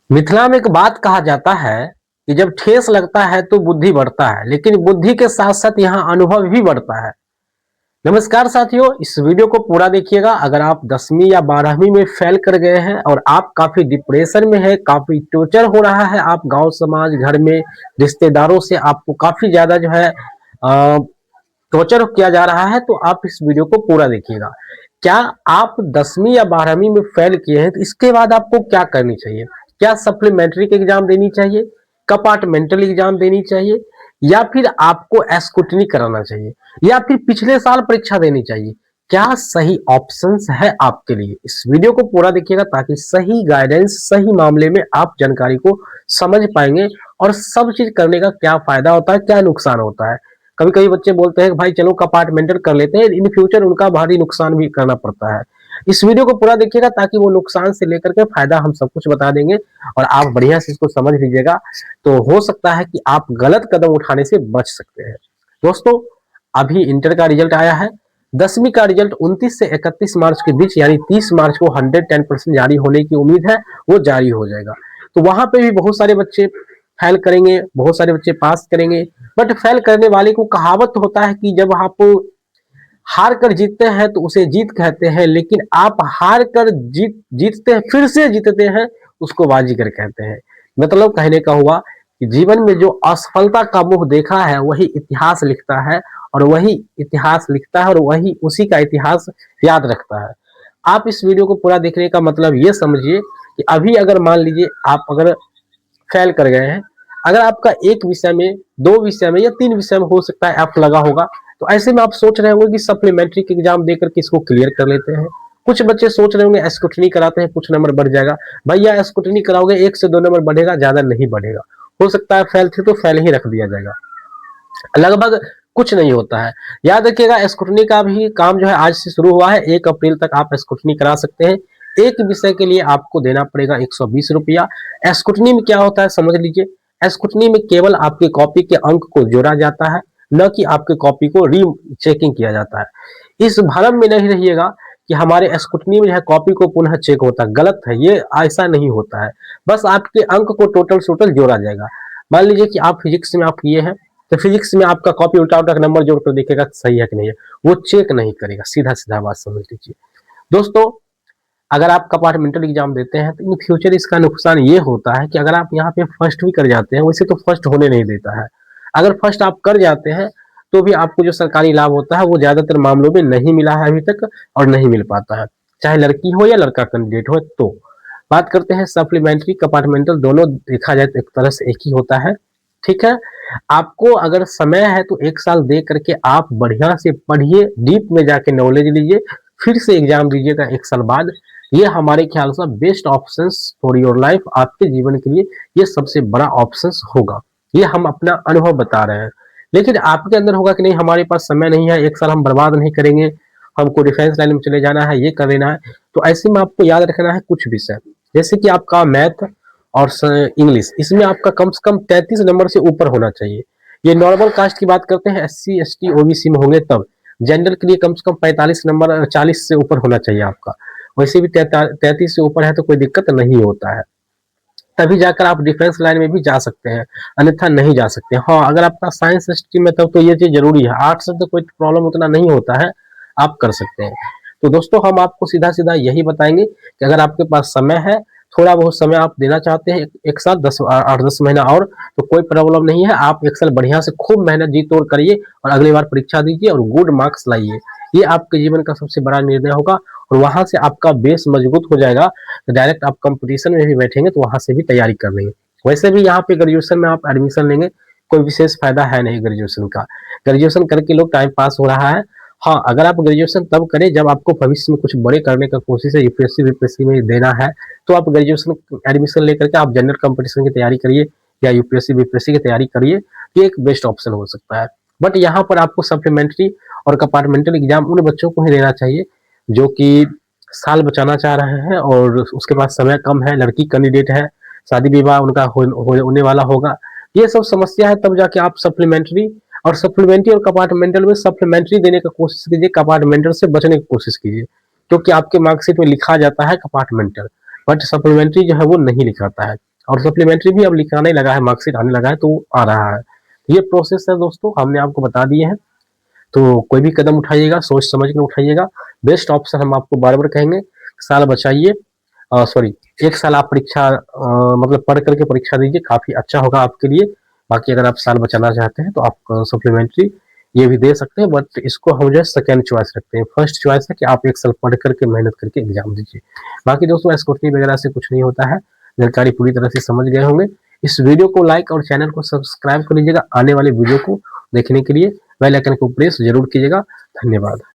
मिथिला में एक बात कहा जाता है कि जब ठेस लगता है तो बुद्धि बढ़ता है, लेकिन बुद्धि के साथ साथ यहाँ अनुभव भी बढ़ता है। नमस्कार साथियों, इस वीडियो को पूरा देखिएगा। अगर आप 10वीं या 12वीं में फेल कर गए हैं और आप काफी डिप्रेशन में है, काफी टॉर्चर हो रहा है, आप गांव समाज घर में रिश्तेदारों से आपको काफी ज्यादा जो है टॉर्चर किया जा रहा है, तो आप इस वीडियो को पूरा देखिएगा। क्या आप 10वीं या 12वीं में फेल किए हैं तो इसके बाद आपको क्या करनी चाहिए? क्या सप्लीमेंट्री की एग्जाम देनी चाहिए, कंपार्टमेंटल एग्जाम देनी चाहिए, या फिर आपको स्क्रूटनी कराना चाहिए, या फिर पिछले साल परीक्षा देनी चाहिए? क्या सही ऑप्शंस है आपके लिए? इस वीडियो को पूरा देखिएगा ताकि सही गाइडेंस, सही मामले में आप जानकारी को समझ पाएंगे और सब चीज करने का क्या फायदा होता है, क्या नुकसान होता है। कभी कभी बच्चे बोलते हैं कि भाई चलो कंपार्टमेंटल कर लेते हैं, इन फ्यूचर उनका भारी नुकसान भी करना पड़ता है। इस वीडियो को पूरा देखिएगा ताकि वो नुकसान से लेकर के फायदा हम सब कुछ बता देंगे और आप बढ़िया से इसको समझ लीजिएगा, तो हो सकता है कि आप गलत कदम उठाने से बच सकते हैं। दोस्तों, अभी इंटर का रिजल्ट आया है। 10वीं का रिजल्ट 29 से 31 मार्च के बीच यानी 30 मार्च को 110% जारी होने की उम्मीद है, वो जारी हो जाएगा। तो वहां पे भी बहुत सारे बच्चे फेल करेंगे, बहुत सारे बच्चे पास करेंगे। बट फेल करने वाले को कहावत होता है कि जब आप हार कर जीतते हैं तो उसे जीत कहते हैं, लेकिन आप हार कर जीतते हैं, फिर से जीतते हैं, उसको बाजीगर कहते हैं। मतलब कहने का हुआ कि जीवन में जो असफलता का मुंह देखा है वही इतिहास लिखता है, और वही इतिहास लिखता है और वही उसी का इतिहास याद रखता है। आप इस वीडियो को पूरा देखने का मतलब ये समझिए कि अभी अगर मान लीजिए आप अगर फेल कर गए हैं, अगर आपका एक विषय में, दो विषय में या तीन विषय में हो सकता है एफ लगा होगा, तो ऐसे में आप सोच रहे होंगे कि सप्लीमेंट्री की एग्जाम देकर के इसको क्लियर कर लेते हैं। कुछ बच्चे सोच रहे होंगे स्क्रूटनी कराते हैं, कुछ नंबर बढ़ जाएगा। भैया स्क्रूटनी कराओगे 1 से 2 नंबर बढ़ेगा, ज्यादा नहीं बढ़ेगा। हो सकता है फेल थे तो फेल ही रख दिया जाएगा, लगभग कुछ नहीं होता है। याद रखिएगा, स्क्रूटनी का भी काम जो है आज से शुरू हुआ है। 1 अप्रैल तक आप स्क्रूटनी करा सकते हैं। एक विषय के लिए आपको देना पड़ेगा 120 रुपया। स्क्रूटनी में क्या होता है समझ लीजिए। स्क्रूटनी में केवल आपके कॉपी के अंक को जोड़ा जाता है, न कि आपके कॉपी को री चेकिंग किया जाता है। इस भ्रम में नहीं रहिएगा कि हमारे स्क्रूटनी में जो है कॉपी को पुनः चेक होता है, गलत है, ये ऐसा नहीं होता है। बस आपके अंक को टोटल जोड़ा जाएगा। मान लीजिए कि आप फिजिक्स में आप किए हैं, तो फिजिक्स में आपका कॉपी उल्टा उल्टा नंबर जोड़ कर देखेगा सही है कि नहीं है, वो चेक नहीं करेगा। सीधा सीधा बात समझ लीजिए। दोस्तों, अगर आप कंपार्टमेंटल एग्जाम देते हैं तो इन फ्यूचर इसका नुकसान ये होता है कि अगर आप यहाँ पे फर्स्ट भी कर जाते हैं, वैसे तो फर्स्ट होने नहीं देता है। अगर फर्स्ट आप कर जाते हैं तो भी आपको जो सरकारी लाभ होता है वो ज्यादातर मामलों में नहीं मिला है अभी तक, और नहीं मिल पाता है, चाहे लड़की हो या लड़का कैंडिडेट हो। तो बात करते हैं सप्लीमेंट्री कंपार्टमेंटल, दोनों देखा जाए तो एक तरह से एक ही होता है। ठीक है, आपको अगर समय है तो 1 साल दे करके आप बढ़िया से पढ़िए, डीप में जाके नॉलेज लीजिए, फिर से एग्जाम दीजिएगा 1 साल बाद। ये हमारे ख्याल से best options for your life, आपके जीवन के लिए ये सबसे बड़ा ऑप्शंस होगा। ये हम अपना अनुभव बता रहे हैं। लेकिन आपके अंदर होगा कि नहीं, हमारे पास समय नहीं है, 1 साल हम बर्बाद नहीं करेंगे, हमको डिफेंस लाइन में चले जाना है, ये कर लेना है। तो ऐसे में आपको याद रखना है कुछ विषय, जैसे कि आपका मैथ और इंग्लिश, इसमें आपका कम से कम 33 नंबर से ऊपर होना चाहिए। ये नॉर्मल कास्ट की बात करते हैं, SC ST OBC में होंगे तब। जनरल के लिए कम से कम 45 नंबर, 40 से ऊपर होना चाहिए आपका। वैसे भी 33 से ऊपर है तो कोई दिक्कत नहीं होता है, तभी जाकर आप डिफेंस लाइन में भी जा सकते हैं, अन्यथा नहीं जा सकते। हाँ, अगर आपका साइंस स्ट्रीम में तब तो ये चीज जरूरी है, आर्ट्स से तो कोई प्रॉब्लम उतना नहीं होता है, आप कर सकते हैं। तो दोस्तों, हम आपको सीधा सीधा यही बताएंगे कि अगर आपके पास समय है, थोड़ा बहुत समय आप देना चाहते हैं, 1 साल 8-10 महीना और, तो कोई प्रॉब्लम नहीं है। आप 1 साल बढ़िया से खूब मेहनत जी तोड़ करिए और अगली बार परीक्षा दीजिए और गुड मार्क्स लाइए। ये आपके जीवन का सबसे बड़ा निर्णय होगा, और वहां से आपका बेस मजबूत हो जाएगा, तो डायरेक्ट आप कंपटीशन में भी बैठेंगे तो वहां से भी तैयारी कर लेंगे। वैसे भी यहाँ पे ग्रेजुएशन में आप एडमिशन लेंगे, कोई विशेष फायदा है नहीं ग्रेजुएशन का। ग्रेजुएशन करके लोग टाइम पास हो रहा है। हाँ, अगर आप ग्रेजुएशन तब करें जब आपको भविष्य में कुछ बड़े करने का कोशिश है, यूपीएससी बीपीएससी में देना है, तो आप ग्रेजुएशन एडमिशन लेकर के आप जनरल कंपटीशन की तैयारी करिए या यूपीएससी बीपीएससी की तैयारी करिए। ये एक बेस्ट ऑप्शन हो सकता है। बट यहाँ पर आपको सप्लीमेंट्री और कंपार्टमेंटल एग्जाम उन बच्चों को ही देना चाहिए जो कि साल बचाना चाह रहे हैं और उसके पास समय कम है, लड़की कैंडिडेट है, शादी विवाह उनका होने वाला होगा। ये सब समस्या है, तब जाके आप सप्लीमेंट्री और सप्लीमेंट्री और कंपार्टमेंटल में सप्लीमेंट्री देने का कोशिश कीजिए, कंपार्टमेंटल से बचने की कोशिश कीजिए, क्योंकि आपके मार्कशीट में लिखा जाता है कंपार्टमेंटल, बट सप्लीमेंट्री जो है वो नहीं लिखाता है। और सप्लीमेंट्री भी अब लिखाने लगा है, मार्कशीट आने लगा है तो आ रहा है। ये प्रोसेस है दोस्तों, हमने आपको बता दिए हैं। तो कोई भी कदम उठाइएगा सोच समझ कर उठाइएगा। बेस्ट ऑप्शन हम आपको बार बार कहेंगे, साल बचाइए, सॉरी 1 साल आप परीक्षा मतलब पढ़ करके परीक्षा दीजिए, काफी अच्छा होगा आपके लिए। बाकी अगर आप साल बचाना चाहते हैं तो आप सप्लीमेंट्री ये भी दे सकते हैं, बट इसको हम जो है सेकेंड चॉइस रखते हैं। फर्स्ट चॉइस है कि आप 1 साल पढ़ करके मेहनत करके एग्जाम दीजिए। बाकी दोस्तों स्क्रूटनी वगैरह से कुछ नहीं होता है, जानकारी पूरी तरह से समझ गए होंगे। इस वीडियो को लाइक और चैनल को सब्सक्राइब कर लीजिएगा आने वाले वीडियो को देखने के लिए। बेल आइकन को प्रेस जरूर कीजिएगा। धन्यवाद।